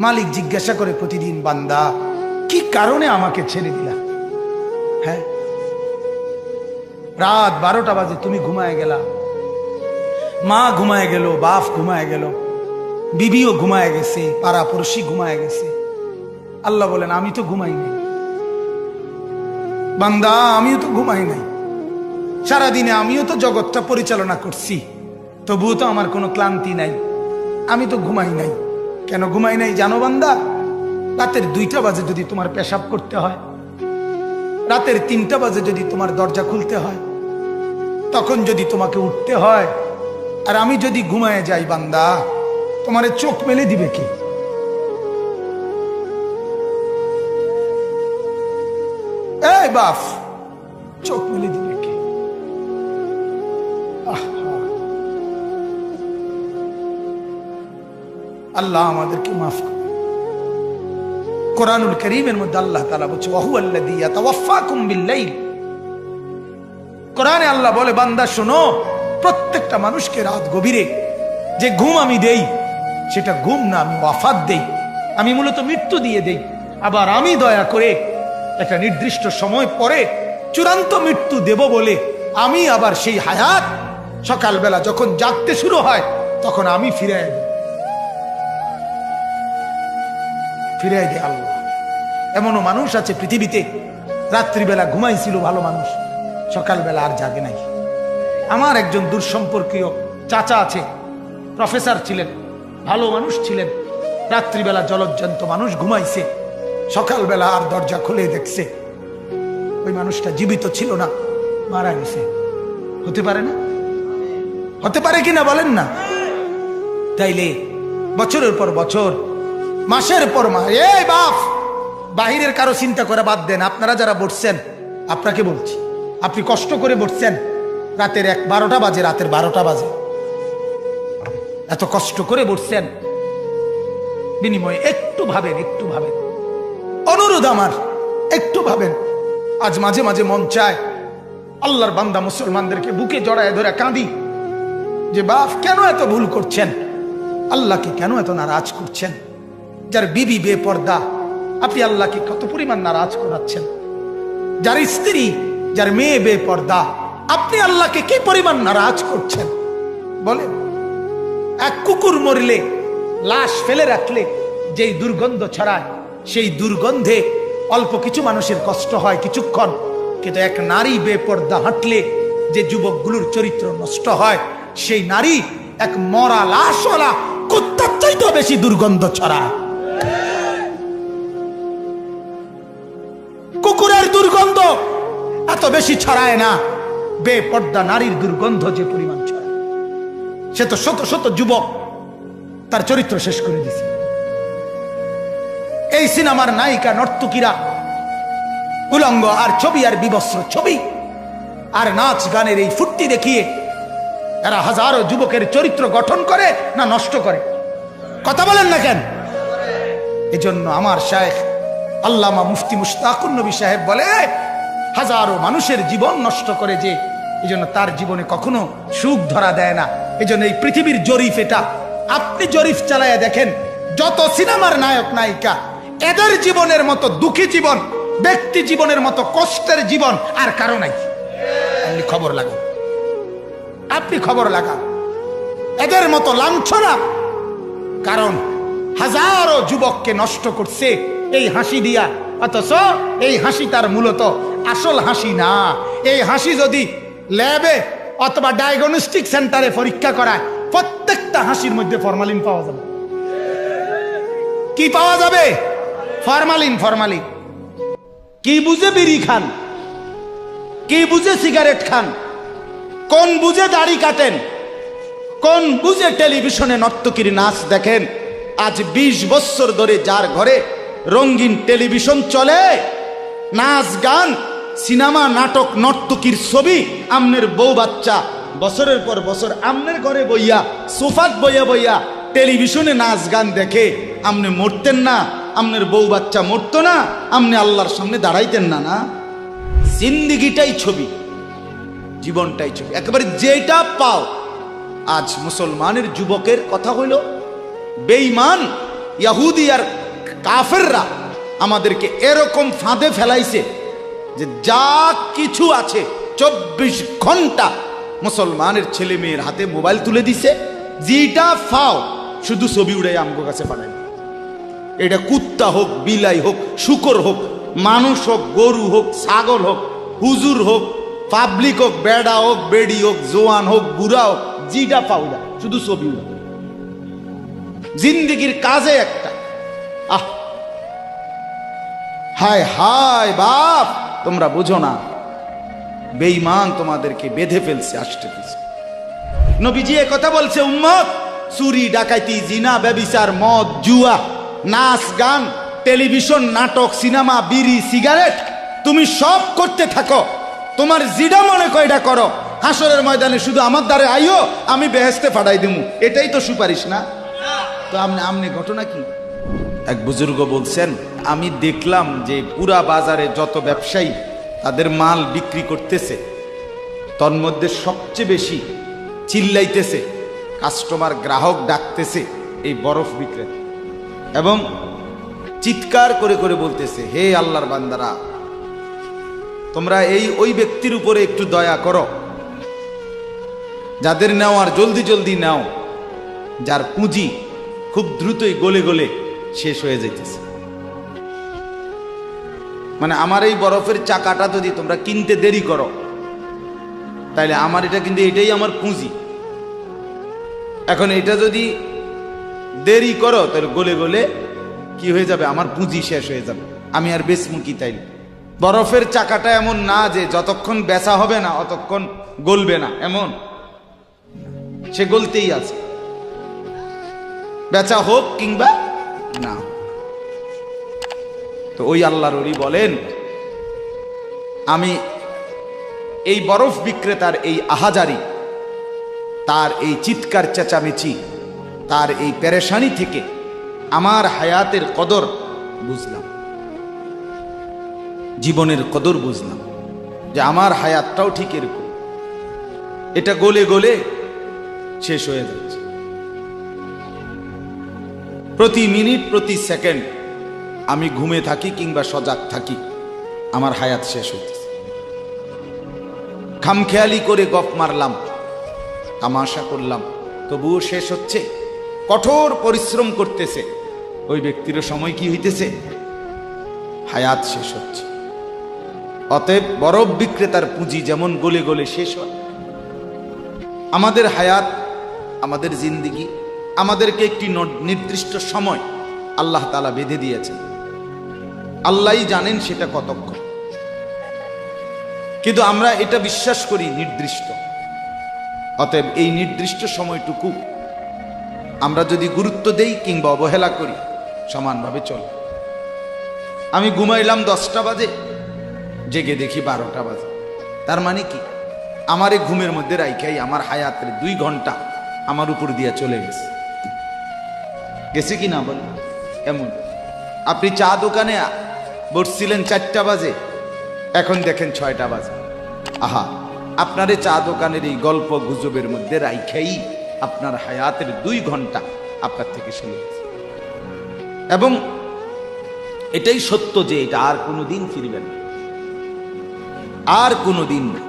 মালিক জিজ্ঞাসা করে প্রতিদিন, বান্দা কি কারণে আমাকে ছেড়ে দিলা? হ্যাঁ, রাত 12টা বাজে তুমি ঘুমায় গেলা, মা ঘুমায় গেল, বাপ ঘুমায় গেল, বিবিও ঘুমায় গেছে, পাড়া পড়শি ঘুমায় গেছে। আল্লাহ বলেন, আমি তো ঘুমাই নাই বান্দা, আমিও তো ঘুমাই নাই। সারাদিনে আমিও তো জগৎটা পরিচালনা করছি, তবুও তো আমার কোনো ক্লান্তি নাই, আমি তো ঘুমাই নাই। কেন ঘুমাই নাই জানো বান্দা? রাতের 2টা বাজে যদি তোমার পেশাব করতে হয়, রাতের 3টা বাজে যদি তোমার দরজা খুলতে হয়, তখন যদি তোমাকে উঠতে হয়, আর আমি যদি ঘুমায় যাই বান্দা, তোমারে চোখ মেলে দিবে কি? এই বাপ, চোখ মেলে দিবে কি? আল্লাহ আমাদেরকে মাফ করে। কোরআনুল কারীমের মধ্যে আল্লাহ তাআলা বলছে, ওয়া হুয়াল্লাযী ইয়াতাওয়াফফাকুম বিল-লাইল। কোরআনে আল্লাহ বলে, বান্দা শোনো, প্রত্যেকটা মানুষকে রাত গভীরে যে ঘুম আমি দেই, সেটা ঘুম না, আমি ওয়াফাত দেই, আমি মূলত মৃত্যু দিয়ে দেই। আবার আমি দয়া করে একটা নির্দিষ্ট সময় পরে চূড়ান্ত মৃত্যু দেব বলে আমি আবার সেই হায়াত সকালবেলা যখন জাগতে শুরু হয় তখন আমি ফিরাই দিই আল্লাহ। এমনও মানুষ আছে পৃথিবীতে, রাত্রিবেলা ঘুমাইছিল ভালো মানুষ, সকালবেলা আর জাগে নাই। আমার একজন দূরসম্পর্কীয় চাচা আছে, প্রফেসর ছিলেন, ভালো মানুষ ছিলেন, রাত্রিবেলা জলজ্জান্ত মানুষ ঘুমাইছে, সকালবেলা আর দরজা খুলে দেখছে ওই মানুষটা জীবিত ছিল না, মারা গেছে। হতে পারে না? হতে পারে কিনা বলেন না? তাইলে বছরের পর বছর, মাসের পর মাস, এই বাপ, বাহিরের কারো চিন্তা করে বাদ দেন। আপনারা যারা বসছেন, আপনাকে বলছি, আপনি কষ্ট করে বসছেন, রাতের 12টা বাজে, রাতের 12টা বাজে, এত কষ্ট করে বসছেন, বিনিময়ে একটু ভাবেন, একটু ভাবেন, অনুরোধ আমার, একটু ভাবেন। আজ মাঝে মাঝে মন চায় আল্লাহর বান্দা মুসলমানদেরকে বুকে জড়ায় ধরে কাঁদি যে বাপ, কেন এত ভুল করছেন? আল্লাহকে কেন এত নারাজ করছেন? যার বিবি বেপর্দা, আপনি আল্লাহকে কত পরিমাণ নারাজ করাচ্ছেন। যার স্ত্রী, যার মেয়ে বেপর্দা, আপনি আল্লাহকে কি পরিমাণ নারাজ করছেন বলেন? এক কুকুর মরলে, লাশ ফেলে রাখলে যেই দুর্গন্ধ ছড়ায়, সেই দুর্গন্ধে অল্প কিছু মানুষের কষ্ট হয় কিছুক্ষণ, কিন্তু এক নারী বেপর্দা হাঁটলে যে যুবকগুলোর চরিত্র নষ্ট হয়, সেই নারী এক মরা লাশওয়ালা কুত্তার চাইতেও বেশি দুর্গন্ধ ছড়ায়। কুকুরের দুর্গন্ধ এত বেশি ছড়ায় না, বেপর্দা নারীর দুর্গন্ধ যে পরিমাণ ছড়ায়। সে তো শত শত যুবক তার চরিত্র শেষ করে দিছে। এই সিনেমার নায়িকা নর্তকীরা উলঙ্গ আর ছবি আর বিবস্ত্র ছবি আর নাচ গানের এই ফুর্তি দেখিয়ে এরা হাজারো যুবকের চরিত্র গঠন করে না নষ্ট করে? কথা বলেন না কেন? এজন্য আমার শায়েখ আল্লামা মুফতি মুশতাকুর নবী সাহেব বলে, হাজারো মানুষের জীবন নষ্ট করে যে, এজন্য তার জীবনে কখনো সুখ ধরা দেয় না। এজন্য এই পৃথিবীর জরিফ এটা, আপনি জরিফ চালায়া দেখেন, যত সিনেমার নায়ক নায়িকা, এদের জীবনের মতো দুঃখী জীবন, ব্যক্তি জীবনের মতো কষ্টের জীবন আর কারো নাই। আপনি খবর লাগান, আপনি খবর লাগান, এদের মতো লাঞ্ছনা। কারণ হাজারো যুবককে নষ্ট করছে এই হাসি দিয়া, অথচ এই হাসি তার মূলত আসল হাসি না। এই হাসি যদি ল্যাবে অথবা ডায়াগনস্টিক সেন্টারে পরীক্ষা করায়, প্রত্যেকটা হাসির মধ্যে ফরমালিন পাওয়া যাবে। কি পাওয়া যাবে? ফরমালিন। ফরমালিন। কি বুঝে বিড়ি খান, কি বুঝে সিগারেট খান, কোন বুঝে দাড়ি কাটেন, কোন বুঝে টেলিভিশনে নর্তকীর নাচ দেখেন। আজ 20 বছর ধরে যার ঘরে রঙিন টেলিভিশন চলে, নাচ গান, সিনেমা, নাটক, নর্তকীর ছবি, আমনের বউ বাচ্চা বছরের পর বছর আমনের ঘরে বইয়া, সোফাত বইয়া বইয়া টেলিভিশনে নাচ গান দেখে, আমনে মরতেন না? আমনের বউ বাচ্চা মরতো না? আমনে আল্লাহর সামনে দাঁড়াইতেন না? না, জিন্দিগিটাই ছবি, জীবনটাই ছবি, একেবারে যেটা পাও। আজ মুসলমানের যুবকের কথা হইল বেঈমান, ইহুদি আর কাফেররা আমাদেরকে এরকম ফাঁদে ফেলাইছে যে যা কিছু আছে 24 ঘন্টা মুসলমানের ছেলে মেয়ের হাতে মোবাইল তুলে দিছে, যেটা ফাও শুধু ছবি উড়াই আমগো কাছে পাঠায়। এটা কুত্তা হোক, বিলাই হোক, শুকর হোক, মানুষ হোক, গরু হোক, ছাগল হোক, হুজুর হোক, পাবলিক হোক, বেড়া হোক, বেড়ি হোক, জোয়ান হোক, বুড়া হোক, যেটা পাউলা শুধু ছবি উড়া। জিন্দিগির কাজে একটা আহ হায় হায় বাপ, তোমরা বুঝো না, বেঈমান তোমাদেরকে বেঁধে ফেলছে আষ্টে পিছে। নবীজি এ কথা বলছে, উম্মত, চুরি ডাকাইতি, জিনা, ব্যভিচার, মদ, জুয়া, নাচ গান, টেলিভিশন, নাটক, সিনেমা, বিড়ি, সিগারেট, তুমি সব করতে থাকো, তোমার জিডা মনে কয়টা করো, হাসরের ময়দানে শুধু আমার দ্বারে আইও, আমি বেহেশতে ফাটাই দিমু, এটাই তো সুপারিশ না? তো আমনে ঘটনা কি? এক বুজুর্গ বলছেন, আমি দেখলাম যে পুরা বাজারে যত ব্যবসায়ী তাদের মাল বিক্রি করতেছে, তন্মধ্যে সবচেয়ে বেশি চিল্লাইতেছে, কাস্টমার গ্রাহক ডাকতেছে এই বরফ বিক্রেতা, এবং চিৎকার করে করে বলতেছে, হে আল্লাহর বান্দারা, তোমরা ওই ব্যক্তির উপরে একটু দয়া করো, যাদের নেওয়ার জলদি জলদি নাও, যার পুঁজি খুব দ্রুতই গলে গলে শেষ হয়ে যাইতেছে। মানে আমার এই বরফের চাকাটা যদি তোমরা কিনতে দেরি করো, তাইলে আমার এটা কিন্তু এটাই আমার পুঁজি, এখন এটা যদি দেরি করো তাহলে গলে গলে কি হয়ে যাবে, আমার পুঁজি শেষ হয়ে যাবে, আমি আর বেচমু কি? তাইলে বরফের চাকাটা এমন না যে যতক্ষণ বেচা হবে না অতক্ষণ গলবে না, এমন, সে গলতেই আছে, বেচা হোক কিংবা না। তো ওই আল্লাহর ওলি বলেন, আমি এই বরফ বিক্রেতার এই আহাজারি, তার এই চিৎকার চেঁচামেচি, তার এই পেরেশানি থেকে আমার হায়াতের কদর বুঝলাম, জীবনের কদর বুঝলাম, যে আমার হায়াতটাও ঠিক এরকম, এটা গলে গলে শেষ হয়ে যাচ্ছে। প্রতি মিনিট, প্রতি সেকেন্ড আমি ঘুমে থাকি কিংবা সজাগ থাকি, আমার হায়াত শেষ হইতেছে। খামখেয়ালি করে গপ মারলাম, তামাশা করলাম, তবুও শেষ হচ্ছে। কঠোর পরিশ্রম করতেছে ওই ব্যক্তির সময় কি হইতেছে, হায়াত শেষ হচ্ছে। অতএব বরফ বিক্রেতার পুঁজি যেমন গলে গলে শেষ হয়, আমাদের হায়াত, আমাদের জিন্দিগি, আমাদেরকে একটি নির্দিষ্ট সময় আল্লাহ তাআলা বেঁধে দিয়েছেন, আল্লাহই জানেন সেটা কতক্ষণ, কিন্তু আমরা এটা বিশ্বাস করি নির্দিষ্ট। অতএব এই নির্দিষ্ট সময়টুকু আমরা যদি গুরুত্ব দেই কিংবা অবহেলা করি, সমানভাবে চলে। আমি ঘুমাইলাম 10টা বাজে, জেগে দেখি 12টা বাজে, তার মানে কি, আমার এই ঘুমের মধ্যে রাইখাই আমার হায়াতের 2 ঘন্টা আমার উপর দিয়া চলে গেছে, গেছে কি না বল? এমন আপনি চা দোকানে বসছিলেন 4টা বাজে, এখন দেখেন 6টা বাজে, আহা, আপনার এই চা দোকানের এই গল্প গুজবের মধ্যে রাইখাই আপনার হায়াতের 2 ঘন্টা আপনার থেকে চলে গেছে। এবং এটাই সত্য যে এটা আর কোনোদিন ফিরবে না, আর কোনোদিন না।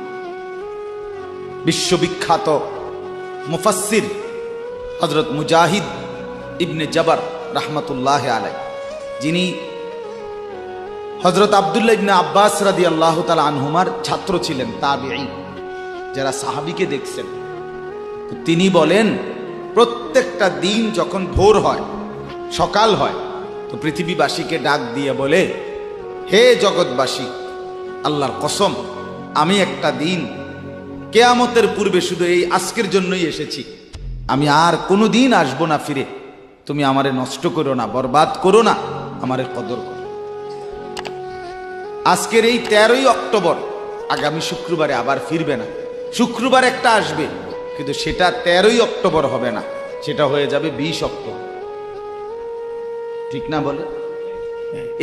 বিশ্ববিখ্যাত মুফাসসির হযরত মুজাহিদ ইবনে জবর রাহমাতুল্লাহ আলাইহি, যিনি হযরত আব্দুল্লাহ ইবনে আব্বাস রাদিয়াল্লাহু তাআলা আনহুমার ছাত্র ছিলেন, তাবিঈ, যারা সাহাবীকে দেখছেন, তো তিনি বলেন, প্রত্যেকটা দিন যখন ভোর হয়, সকাল হয়, তো পৃথিবীবাসীকে ডাক দিয়ে বলে, হে জগৎবাসী, আল্লাহর কসম, আমি একটা দিন কিয়ামতের পূর্বে শুধু এই আজকের জন্যই এসেছি, আমি আর কোনো দিন আসবো না ফিরে, তুমি আমারে নষ্ট করো না, বরবাদ করো না, আমারে কদর করো। আজকের এই 13ই অক্টোবর, আগামী শুক্রবারে আবার ফিরবে না, শুক্রবার একটা আসবে, কিন্তু সেটা 13ই অক্টোবর হবে না, সেটা হয়ে যাবে 20 অক্টোবর, ঠিক না বলে?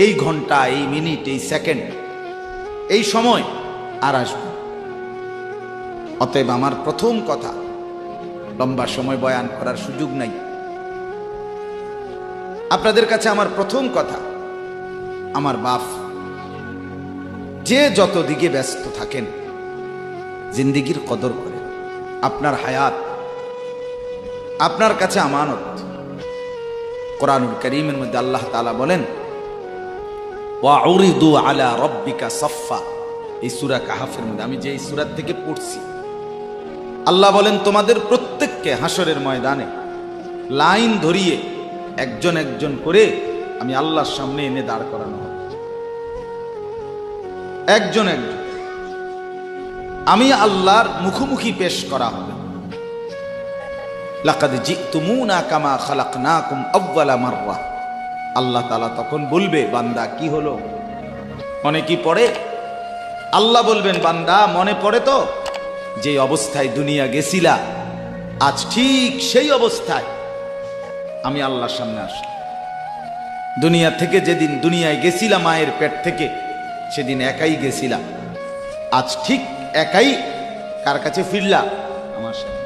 এই ঘন্টা, এই মিনিট, এই সেকেন্ড, এই সময় আর আসবে। অতএব আমার প্রথম কথা, লম্বা সময় বয়ান করার সুযোগ নাই, আপনাদের কাছে আমার প্রথম কথা, আমার বাপ, যে যত দিকে ব্যস্ত থাকেন জিন্দিগির কদর করে। আপনার হায়াত আপনার কাছে আমানত। কোরআনুল কারীমের মধ্যে আল্লাহ তাআলা বলেন, ওয়াউরিদু আলা রাব্বিকা সাফফা। এই সূরা কাহফের মধ্যে আমি যে এই সূরা থেকে পড়ছি, আল্লাহ বলেন তোমাদের প্রত্যেককে হাসরের ময়দানে লাইন ধরিয়ে একজন একজন করে আমি আল্লাহর সামনে এনে দাঁড় করানো হবে। একজন একজন আমি আল্লাহর মুখোমুখি পেশ করা হবে। লাকাদ জিতুমুনা কামা খালাকনাকুম আউয়ালা মাররা। আল্লাহ তাআলা তখন বলবে, বান্দা কি হলো, মনে কি পড়ে? আল্লাহ বলবেন, বান্দা মনে পড়ে তো যে অবস্থায় দুনিয়া গেছিলা, আজ ঠিক সেই অবস্থায় আমি আল্লাহর সামনে আসলাম। দুনিয়া থেকে যেদিন দুনিয়ায় গেছিলাম মায়ের পেট থেকে, সেদিন একাই গেছিলাম, আজ ঠিক একাই কার কাছে ফিরলা? আমার সামনে।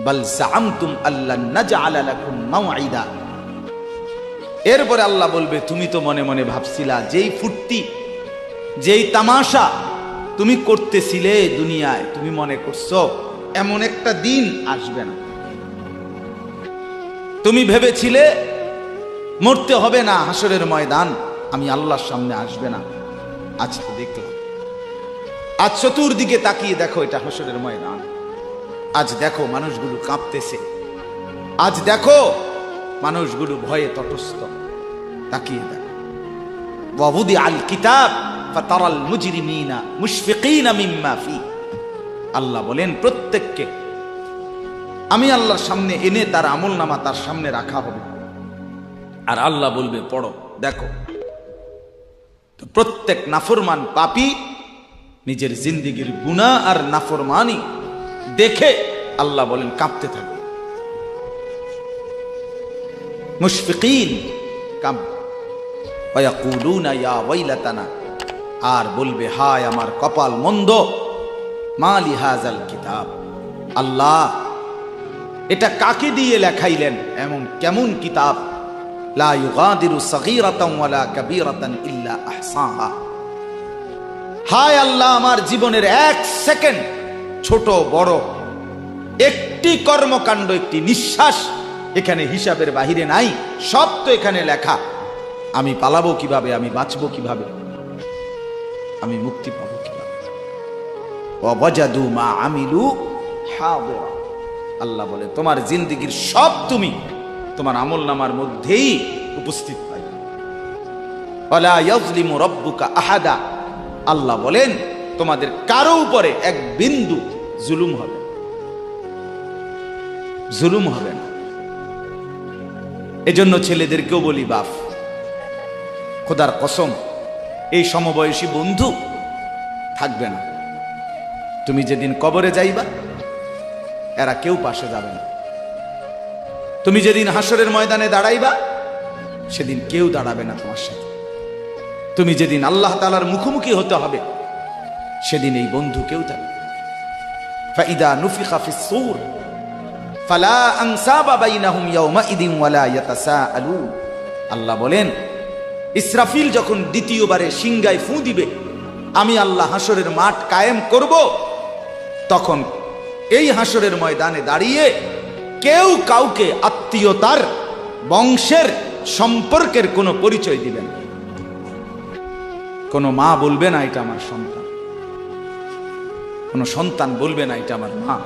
বাল জাআমতুম আল্লান নাজআলা লাকুম মাওঈদা। এরপরে আল্লাহ বলবে, তুমি তো মনে মনে ভাবছিলা, যেই ফুর্তি যেই তামাশা তুমি করতেছিলে দুনিয়ায়, তুমি মনে করছো এমন একটা দিন আসবে না। তুমি ভেবেছিলে মরতে হবে না, হাসরের ময়দান আমি আল্লাহর সামনে আসবে না। আজ তো দেখলাম, আজ চতুর্দিকে তাকিয়ে দেখো, এটা হাসরের ময়দান। আজ দেখো মানুষগুলো কাঁপতেছে, আজ দেখো মানুষগুলো ভয়ে তটস্থ। তাকিয়ে দেখো। ওয়াবুদি আল কিতাব ফাতারাল মুজরিমিনা মুশফিকিনা মিম্মা ফি। আল্লাহ বলেন প্রত্যেককে আমি আল্লাহর সামনে এনে তার আমলনামা তার সামনে রাখা হবে, আর আল্লাহ বলবে পড়ো, দেখো। তো প্রত্যেক নাফরমান পাপী নিজের জিন্দেগির গুনাহ আর নাফরমানি দেখে আল্লাহ বলেন কাঁপতে থাকবে। মুশফিকিন কাম ওয়ায়াকুলুনা ইয়া ওয়াইলাতানা, আর বলবে হায় আমার কপাল মন্দ, মালি হাযাল কিতাব। আল্লাহ এটা কাকে দিয়ে লেখাইলেন, এমন কেমন কিতাব, লা ইউগাদিরু সগীরাতান ওয়ালা কাবীরাতান ইল্লা আহসাহা। হায় আল্লাহ, আমার জীবনের এক সেকেন্ড, ছোট বড় একটি কর্মকাণ্ড, একটি নিঃশ্বাস এখানে হিসাবের বাহিরে নাই, সব তো এখানে লেখা। আমি পালাবো কিভাবে, আমি বাঁচবো কিভাবে, আমি মুক্তি পাবো কিভাবে। ওয়াজাদু মা আমিলু হাদিরা। আল্লাহ বলে তোমার জিন্দেগির সব তুমি তোমার আমলনামার মধ্যেই উপস্থিত পাইবে। ওয়ালা ইয়াজলিমু রাব্বুকা আহাদা। আল্লাহ বলেন তোমাদের কারো উপরে এক বিন্দু জুলুম হবে, জুলুম হবে না। এজন্য ছেলেদেরকেও বলি, বাপ খোদার কসম, এই সমবয়সী বন্ধু থাকবে না। তুমি যেদিন কবরে যাইবা, এরা কেউ পাশে যাবে না। তুমি যেদিন হাসরের ময়দানে দাঁড়াইবা, সেদিন কেউ দাঁড়াবে না তোমার সাথে। তুমি যেদিন আল্লাহ তাআলার মুখোমুখি হতে হবে, সেদিন এই বন্ধু কেউ থাকবে। ফাইদা নুফিখা ফিস সূর ফালা আনসাবা বাইনাহুম ইয়াওমাইদিন ওয়ালা ইয়াতাসাআলুন। আল্লাহ বলেন ইসরাফিল যখন দ্বিতীয়বারে সিংগায় ফু দিবে, আমি আল্লাহ হাসরের মাঠ কায়েম করব, তখন এই হাসরের ময়দানে দাঁড়িয়ে কেউ কাউকে আত্মীয়তার, বংশের, সম্পর্কের কোনো পরিচয় দিবেন। কোনো মা বলবে না এটা আমার সন্তান, কোনো সন্তান বলবে না এটা আমার মা,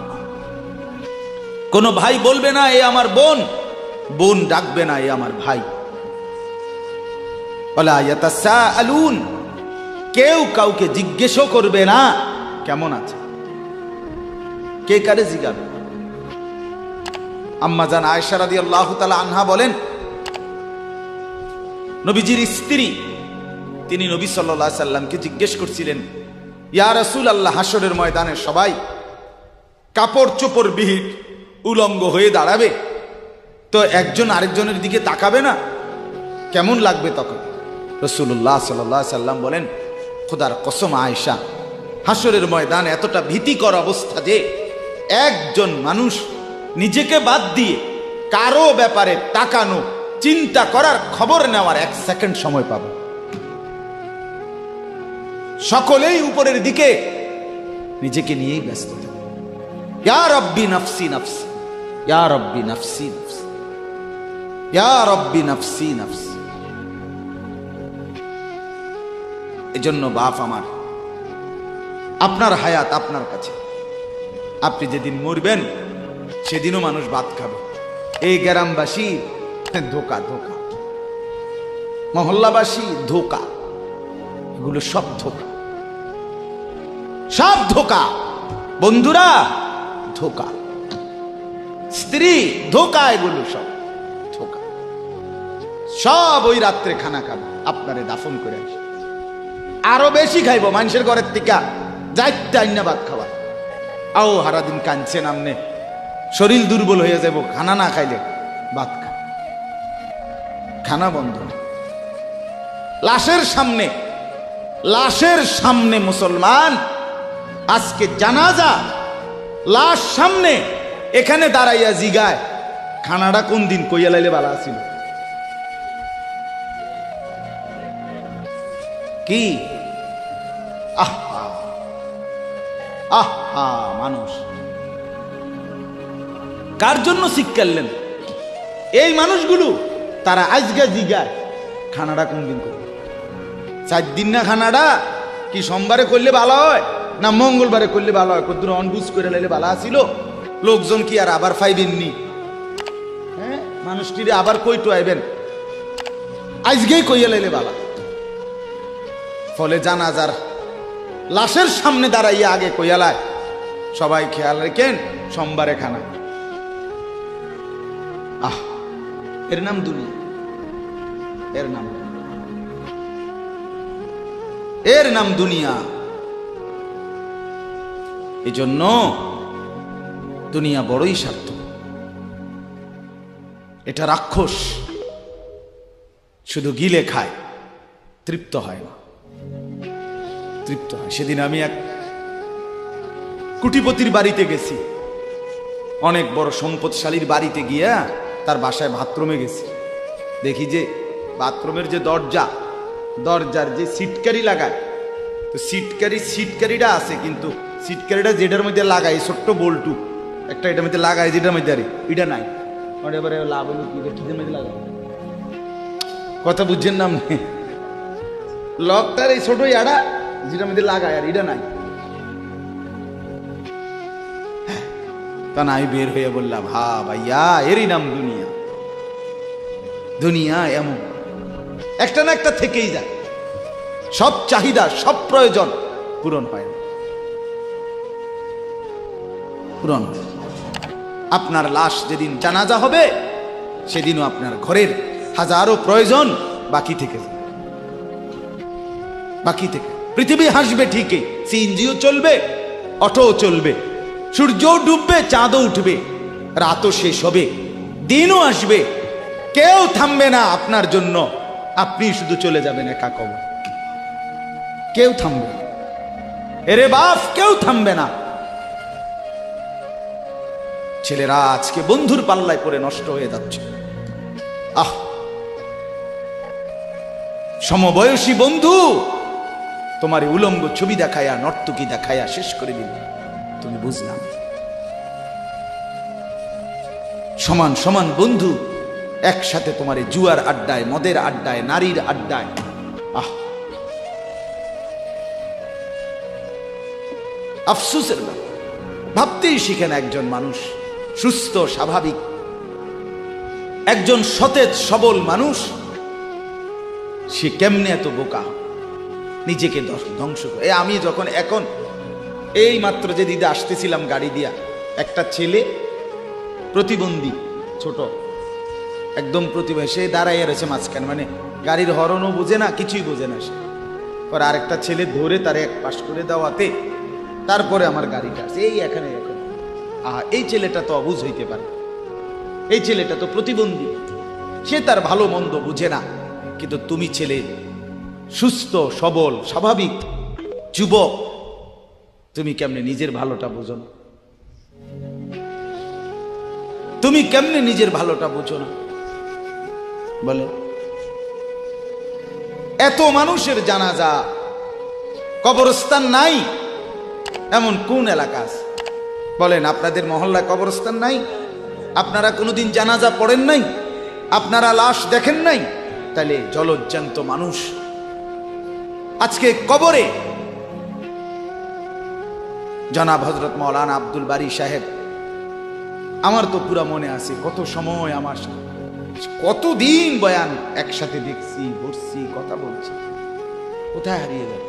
কোনো ভাই বলবে না এ আমার বোন, বোন ডাকবে না এ আমার ভাই। ওয়ালা ইয়াতাসাআলুন, কেউ কাউকে জিজ্ঞেসও করবে না কেমন আছে। কে কারে জিজ্ঞাসা? আম্মা জান আয়েশা রাদিয়াল্লাহু তাআলা আনহা বলেন, নবীজির স্ত্রী তিনি নবী সাল্লাল্লাহু আলাইহি সাল্লামকে জিজ্ঞেস করছিলেন, ইয়া রাসূলুল্লাহ, হাসরের ময়দানে সবাই কাপড় চোপড় বিহীন উলঙ্গ হয়ে দাঁড়াবে, তো একজন আরেকজনের দিকে তাকাবে না, কেমন লাগবে তখন? রাসূলুল্লাহ সাল্লাল্লাহু আলাইহি সাল্লাম বলেন, খোদার কসম আয়েশা, হাসরের ময়দান এতটা ভীতিকর অবস্থা যে একজন মানুষ নিজেকে বাদ দিয়ে কারো ব্যাপারে তাকানো চিন্তা করার, খবর নেওয়ার 1 সেকেন্ড সময় পাবো। সকলেই উপরের দিকে নিজেকে নিয়েই ব্যস্ত থাকে। ইয়া রব্বি নফসি নফসি, ইয়া রব্বি নফসি নফসি, ইয়া রব্বি নফসি নফসি। এজন্য বাপ আমার, আপনার হায়াত আপনার কাছে। আপনি যেদিন মরবেন সেদিনও মানুষ ভাত খাবে। এই গ্রামবাসী ধোকা, ধোকা, মহল্লাবাসী ধোকা, এগুলো সব ধোকা, সব ধোকা। বন্ধুরা ধোকা, স্ত্রী ধোকা, এগুলো সব ধোকা। সব ওই রাত্রে খানা খাবে, আপনারে দাফন করে আসে। আরো বেশি খাইব মানুষের ঘরের থেকে, যাইতে আইনা ভাত খাওয়া। আও হারাদিন কাঁদছেন আমনে, শরীর দুর্বল হয়ে যাব খানা না খাইলে। ভাত খা, খানা বন্ধ। লাশের সামনে, লাশের সামনে মুসলমান আজকে জানাজা, লাশ সামনে, এখানে দাঁড়াইয়া জিগায় খানাটা কোন দিন কইয়া লাইলে ভালো আছিল। কি আহা আহা, মানুষ কার জন্য শিক্ষালেন? এই মানুষগুলো তারা আজকে জিগায় খানাটা কোন দিন করবে। 4 দিন না খানাটা কি সোমবারে করলে ভালো হয় না মঙ্গলবারে করলে ভালো হয়? কদ্দুর অনবুজ করে লাইলে ভালো আছিল। লোকজন কি আর আবার ফাইবেননি? হ্যাঁ, মানুষটিরে আবার কইটো আইবেন, আজকেই কইয়া লাইলে ভালো। ফলে জানাজার লাশের সামনে দাঁড়াইয়া আগে কইয়ালায় সবাই খেয়াল রেখেন সোমবারে খানা। আহ, এর নাম দুনিয়া, এর নাম, এর নাম দুনিয়া। এই জন্য দুনিয়া বড়ই স্বার্থ। এটা রাক্ষস, শুধু গিলে খায়, তৃপ্ত হয় না, তৃপ্ত হয়। সেদিন আমি এক কুটিপতির বাড়িতে গেছি, অনেক বড় সম্পদশালীর বাড়িতে গিয়া তার বাসায় বাথরুমে গেছি। দেখি যে বাথরুমের যে দরজা, দরজার যে সিটকারি লাগায়, তো সিটকারিটা আছে, কিন্তু সিটকারিটা যেটার মধ্যে লাগায় ছোট্ট বল্টু একটা, এটার মধ্যে লাগায় যেটার মধ্যে আরে এটা নাই। এবারে লাভ হলো কি, কিসের মধ্যে লাগায়? কথা বুঝছেন না আপনি? লকটার এই ছোট ইয়াটা যেটার মধ্যে লাগায় আর এটা নাই। তা না, আমি বের হয়ে বললাম, হা ভাইয়া, এরই নাম দুনিয়া। দুনিয়া এমন একটা না একটা থেকেই যায়, সব চাহিদা, সব প্রয়োজন পূরণ হয় না, পূরণ হয়। আপনার লাশ যেদিন জানাজা হবে সেদিনও আপনার ঘরের হাজারো প্রয়োজন বাকি থেকে যায়, বাকি থেকে। পৃথিবী হাসবে ঠিকই, সিএনজিও চলবে, অটোও চলবে, সূর্যও ডুববে, চাঁদও উঠবে, রাতও শেষ হবে, দিনও আসবে, কেউ থামবে না আপনার জন্য। আপনি শুধু চলে যাবেন একা কবর, কেউ থামবে না। এরে বাপ, কেউ থামবে না। ছেলেরা আজকে বন্ধুর পাল্লায় পড়ে নষ্ট হয়ে যাচ্ছে। আহ, সমবয়সী বন্ধু তোমার উলঙ্গ ছবি দেখায়া, নর্তকী দেখায়া শেষ করে দিল, তুমি বুঝলাম। সমান সমান বন্ধু একসাথে তোমার জুয়ার আড্ডায়, মদের আড্ডায়, নারীর আড্ডায়। আহ, আফসোসের ব্যাপার। ভাবতেই শিখেন একজন মানুষ সুস্থ স্বাভাবিক, একজন সতেজ সবল মানুষ, সে কেমনে এত বোকা, নিজেকে ধ্বংস করে। আমি যখন এখন এই মাত্র যে দিদা আসতেছিলাম গাড়ি দিয়া, একটা ছেলে প্রতিবন্ধী, ছোট একদম প্রতিবন্ধী, সে দাঁড়াইয়া রয়েছে মাঝখানে, মানে গাড়ির হরনও বোঝে না, কিছুই বোঝে না সে। পরে আরেকটা ছেলে ধরে তারে এক পাশ করে দেওয়াতে তারপরে আমার গাড়িটা আছে এই এখানে। এখন এই ছেলেটা তো অবুঝ হইতে পারে, এই ছেলেটা তো প্রতিবন্ধী, সে তার ভালো মন্দ বুঝে না। কিন্তু তুমি ছেলে সুস্থ সবল স্বাভাবিক যুবক, তুমি কেমনে নিজের ভালোটা বুঝো না? তুমি কেমনে নিজের ভালোটা বুঝো না? বলে এত মানুষের জানাজা, কবরস্থান নাই এমন কোন এলাকা আছে? বলেন, আপনাদের মহল্লায় কবরস্থান নাই? আপনারা কোনোদিন জানাজা পড়েন নাই? আপনারা লাশ দেখেন নাই? তাহলে জলজ্জান্ত মানুষ আজকে কবরে। জনাব হযরত মাওলানা আব্দুল বারী সাহেব, আমার তো পুরা মনে আছে কত সময় আমার সাথে, কতদিন বয়ান একসাথে দেখছি, বসছি, কথা বলছি, কোথায় হারিয়ে গেল?